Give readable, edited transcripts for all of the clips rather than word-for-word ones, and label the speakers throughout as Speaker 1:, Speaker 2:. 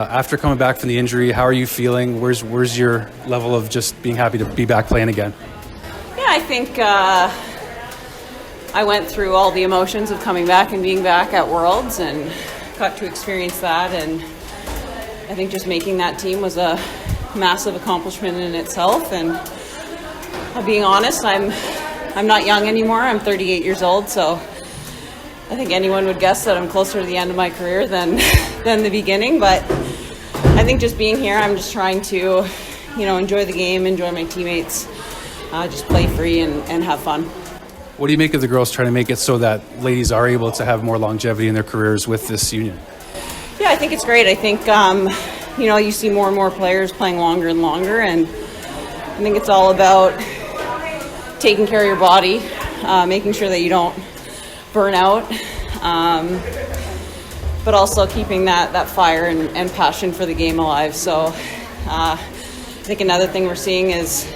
Speaker 1: After coming back from the injury, how are you feeling? Where's your level of just being happy to be back playing again?
Speaker 2: Yeah, I think I went through all the emotions of coming back and being back at Worlds and got to experience that, and I think just making that team was a massive accomplishment in itself. And being honest, I'm not young anymore. I'm 38 years old, so I think anyone would guess that I'm closer to the end of my career than the beginning. But I think just being here, I'm just trying to, enjoy the game, enjoy my teammates, just play free and have fun.
Speaker 1: What do you make of the girls trying to make it so that ladies are able to have more longevity in their careers with this union?
Speaker 2: Yeah, I think it's great. I think, you see more and more players playing longer and longer, and I think it's all about taking care of your body, making sure that you don't burn out, but also keeping that fire and passion for the game alive. So I think another thing we're seeing is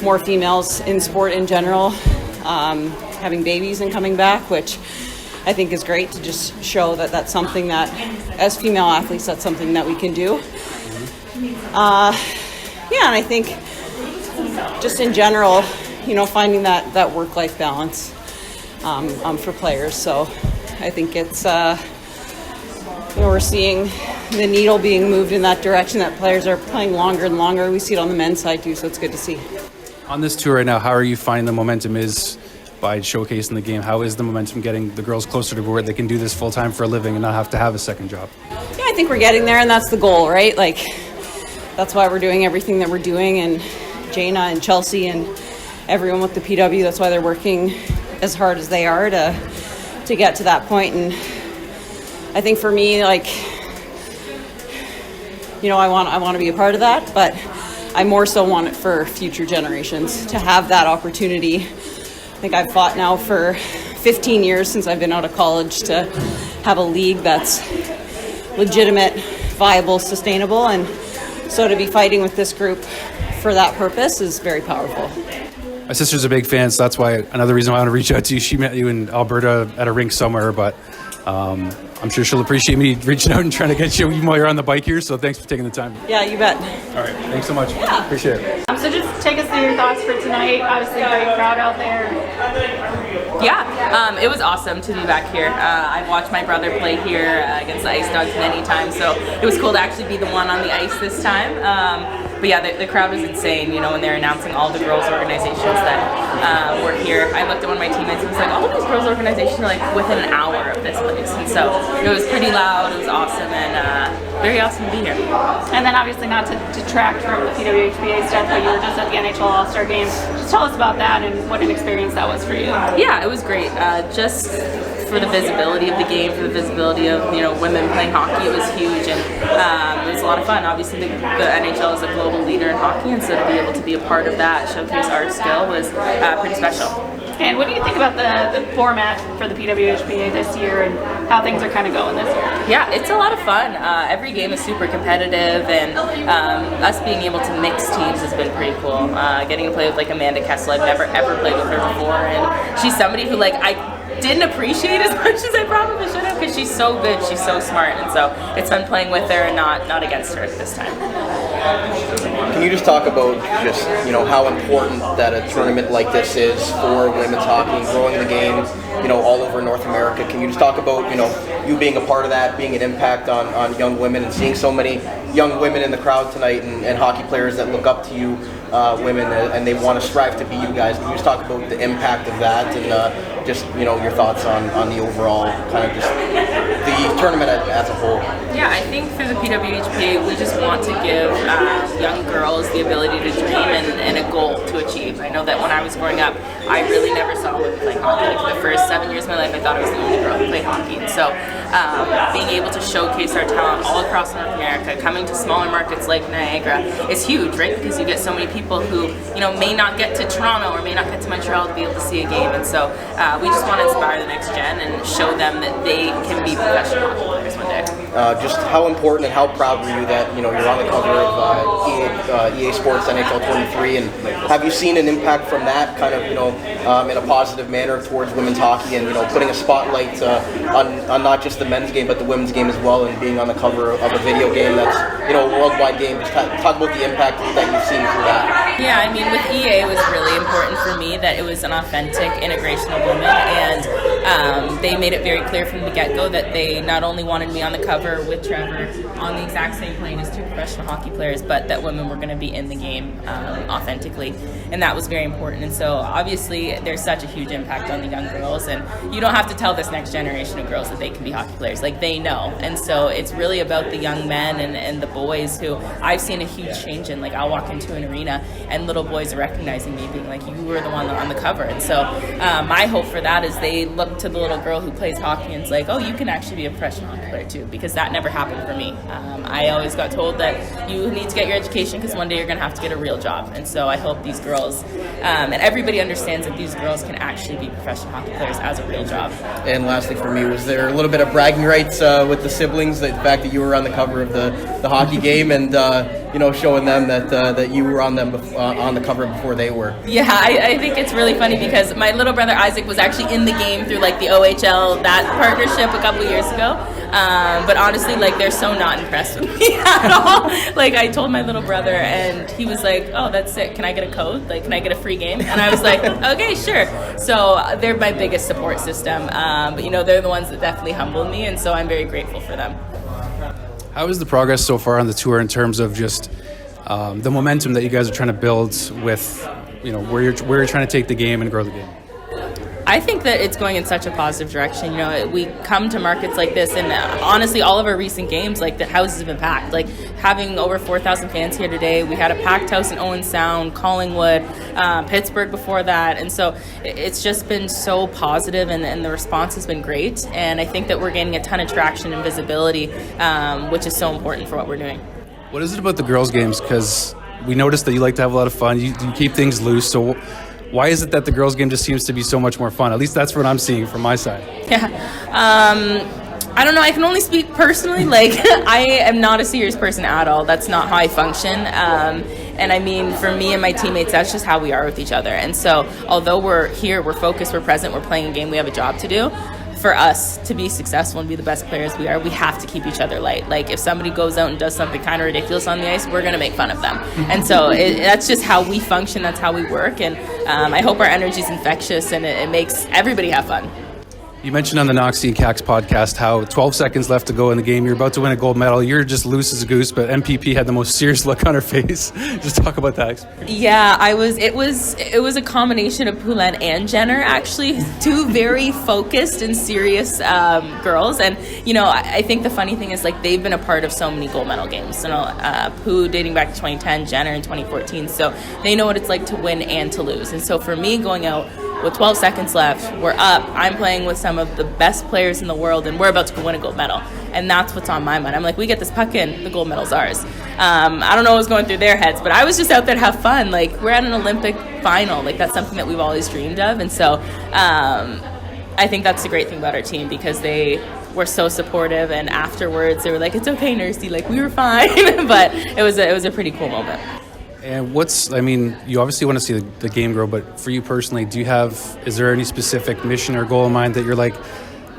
Speaker 2: more females in sport in general, having babies and coming back, which I think is great to just show that that's something that, as female athletes, that's something that we can do. And I think just in general, finding that work-life balance for players. So I think it's, we're seeing the needle being moved in that direction, that players are playing longer and longer. We see it on the men's side too, so it's good to see.
Speaker 1: On this tour right now, how are you finding the momentum is by showcasing the game? How is the momentum getting the girls closer to where they can do this full-time for a living and not have to have a second job?
Speaker 2: Yeah, I think we're getting there, and that's the goal, right? Like, that's why we're doing everything that we're doing, and Jaina and Chelsea and everyone with the PW, that's why they're working as hard as they are to get to that point. And I think for me, I want to be a part of that, but I more so want it for future generations to have that opportunity. I think I've fought now for 15 years since I've been out of college to have a league that's legitimate, viable, sustainable, and so to be fighting with this group for that purpose is very powerful.
Speaker 1: My sister's a big fan, so that's why another reason why I want to reach out to you. She met you in Alberta at a rink somewhere, but I'm sure she'll appreciate me reaching out and trying to get you even while you're on the bike here, so thanks for taking the time.
Speaker 2: Yeah, you bet.
Speaker 1: All right, thanks so much.
Speaker 2: Yeah.
Speaker 1: Appreciate it.
Speaker 3: So just take us through your thoughts for tonight. Obviously, great crowd out there.
Speaker 4: Yeah, it was awesome to be back here. I've watched my brother play here against the Ice Dogs many times, so it was cool to actually be the one on the ice this time. But yeah, the crowd was insane, when they're announcing all the girls' organizations that were here. I looked at one of my teammates and was like, all of these girls' organizations are within an hour of this place. And so it was pretty loud, it was awesome, and very awesome to be here.
Speaker 3: And then obviously not to detract from the PWHPA stuff, but you were just at the NHL All-Star Game. Just tell us about that and what an experience that was for you.
Speaker 4: Yeah, it was great. Just for the visibility of the game, for the visibility of women playing hockey, it was huge, and it was a lot of fun. Obviously, the NHL is a global leader in hockey, and so to be able to be a part of that, showcase our skill, was pretty special.
Speaker 3: And what do you think about the format for the PWHPA this year and how things are kind of going this year?
Speaker 4: Yeah, it's a lot of fun. Every game is super competitive, and us being able to mix teams has been pretty cool. Getting to play with Amanda Kessel, I've never ever played with her before, and she's somebody who I didn't appreciate as much as I probably should have, because she's so good, she's so smart, and so it's fun playing with her and not against her this time.
Speaker 5: Can you just talk about just how important that a tournament like this is for women's hockey and growing the game all over North America? Can you just talk about you being a part of that, being an impact on young women, and seeing so many young women in the crowd tonight, and hockey players that look up to you women and they want to strive to be you guys? Can you just talk about the impact of that and just your thoughts on the overall kind of just the tournament as a whole?
Speaker 4: Yeah, I think for the PWHPA, we just want to give young girls the ability to dream and a goal to achieve. I know that when I was growing up, I really never saw women play hockey. For the first 7 years of my life, I thought I was the only girl who played hockey. And so being able to showcase our talent all across North America, coming to smaller markets like Niagara, is huge, right? Because you get so many people who may not get to Toronto or may not get to Montreal to be able to see a game. And so we just want to inspire the next gen and show them that they can be professional hockey players one day.
Speaker 5: just how important and how proud were you that you're on the cover of EA Sports NHL 23, and have you seen an impact from that kind of in a positive manner towards women's hockey, and putting a spotlight on not just the men's game but the women's game as well, and being on the cover of a video game that's a worldwide game? Just talk about the impact that you've seen through that.
Speaker 4: Yeah, I mean, with EA, it was really important for me that it was an authentic integration of women, and they made it very clear from the get-go that they not only wanted me on the cover with Trevor on the exact same plane as two professional hockey players, but that women were going to be in the game authentically, and that was very important. And so obviously there's such a huge impact on the young girls, and you don't have to tell this next generation of girls that they can be hockey players. Like, they know. And so it's really about the young men and the boys who I've seen a huge change in. Like, I'll walk into an arena and little boys are recognizing me, being like, you were the one on the cover. And so my hope for that is they look to the little girl who plays hockey and it's like, oh, you can actually be a professional hockey player too, because that never happened for me. I always got told that you need to get your education because one day you're going to have to get a real job. And so I hope these girls and everybody understands that these girls can actually be professional hockey players as a real job. And
Speaker 5: lastly for me, was there a little bit of bragging rights with the siblings, the fact that you were on the cover of the hockey game and showing them that you were on the cover before they were?
Speaker 4: Yeah, I think it's really funny because my little brother Isaac was actually in the game through like the OHL, that partnership a couple years ago. But honestly, like, they're so not impressed with me at all. Like, I told my little brother and he was like, oh, that's sick. Can I get a code? Like, can I get a free game? And I was like, okay, sure. So they're my biggest support system. But they're the ones that definitely humbled me. And so I'm very grateful for them.
Speaker 1: How is the progress so far on the tour in terms of just the momentum that you guys are trying to build with, where you're trying to take the game and grow the game?
Speaker 4: I think that it's going in such a positive direction. We come to markets like this, and honestly, all of our recent games, like, the houses have been packed. Like, having over 4,000 fans here today, we had a packed house in Owen Sound, Collingwood, Pittsburgh before that, and so it's just been so positive, and the response has been great. And I think that we're gaining a ton of traction and visibility, which is so important for what we're doing.
Speaker 1: What is it about the girls' games? Because we noticed that you like to have a lot of fun. You keep things loose, so why is it that the girls' game just seems to be so much more fun? At least that's what I'm seeing from my side.
Speaker 4: Yeah. I don't know. I can only speak personally. Like, I am not a serious person at all. That's not how I function. And I mean, for me and my teammates, that's just how we are with each other. And so although we're here, we're focused, we're present, we're playing a game, we have a job to do. For us to be successful and be the best players we are, we have to keep each other light. Like, if somebody goes out and does something kind of ridiculous on the ice, we're going to make fun of them. And so that's just how we function. That's how we work. And I hope our energy is infectious and it makes everybody have fun.
Speaker 1: You mentioned on the Noxie and Cax podcast how 12 seconds left to go in the game. You're about to win a gold medal. You're just loose as a goose, but MPP had the most serious look on her face. Just talk about that.
Speaker 4: Yeah, It was a combination of Poulin and Jenner, actually, two very focused and serious girls. And I think the funny thing is, like, they've been a part of so many gold medal games. Pooh dating back to 2010, Jenner in 2014. So they know what it's like to win and to lose. And so for me, going out with 12 seconds left, we're up. I'm playing with some of the best players in the world, and we're about to win a gold medal. And that's what's on my mind. I'm like, we get this puck in, the gold medal's ours. I don't know what was going through their heads, but I was just out there to have fun. Like, we're at an Olympic final. Like, that's something that we've always dreamed of. And so I think that's the great thing about our team, because they were so supportive. And afterwards, they were like, it's okay, Nursey. Like, we were fine. But it was a pretty cool moment.
Speaker 1: And you obviously want to see the game grow, but for you personally, is there any specific mission or goal in mind that you're like,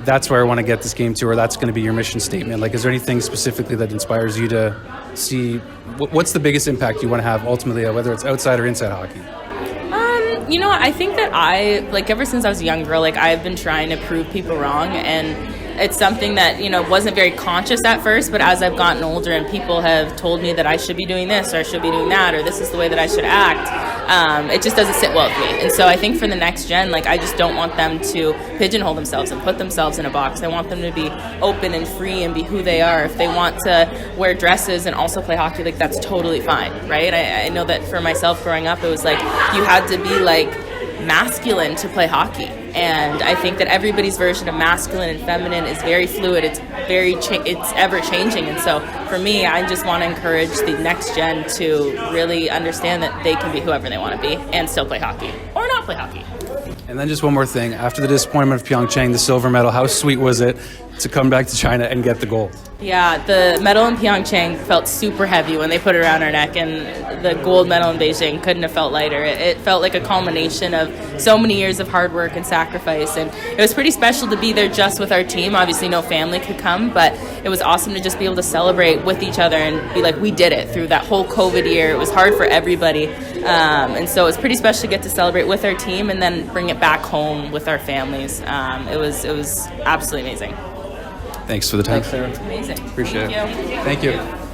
Speaker 1: that's where I want to get this game to, or that's going to be your mission statement? Like, is there anything specifically that inspires you to see, what's the biggest impact you want to have ultimately, whether it's outside or inside hockey?
Speaker 4: I think that ever since I was a young girl, like, I've been trying to prove people wrong, and it's something that, wasn't very conscious at first, but as I've gotten older and people have told me that I should be doing this or I should be doing that, or this is the way that I should act, it just doesn't sit well with me. And so I think for the next gen, like, I just don't want them to pigeonhole themselves and put themselves in a box. I want them to be open and free and be who they are. If they want to wear dresses and also play hockey, like, that's totally fine, right? I know that for myself growing up, it was like, you had to be, like, masculine to play hockey, and I think that everybody's version of masculine and feminine is very fluid. It's it's ever changing, and so for me, I just want to encourage the next gen to really understand that they can be whoever they want to be and still play hockey or not play hockey.
Speaker 1: And And then just one more thing. After the disappointment of Pyeongchang, the silver medal, how sweet was it to come back to China and get the gold?
Speaker 4: Yeah, the medal in Pyeongchang felt super heavy when they put it around our neck, and the gold medal in Beijing couldn't have felt lighter. It felt like a culmination of so many years of hard work and sacrifice, and it was pretty special to be there just with our team. Obviously, no family could come, but it was awesome to just be able to celebrate with each other and be like, we did it through that whole COVID year. It was hard for everybody, and so it was pretty special to get to celebrate with our team and then bring it back home with our families. It was absolutely amazing.
Speaker 1: Thanks for the time.
Speaker 5: Thanks, Sarah.
Speaker 4: Amazing.
Speaker 1: Appreciate
Speaker 4: Thank
Speaker 1: it.
Speaker 4: you.
Speaker 1: Thank you.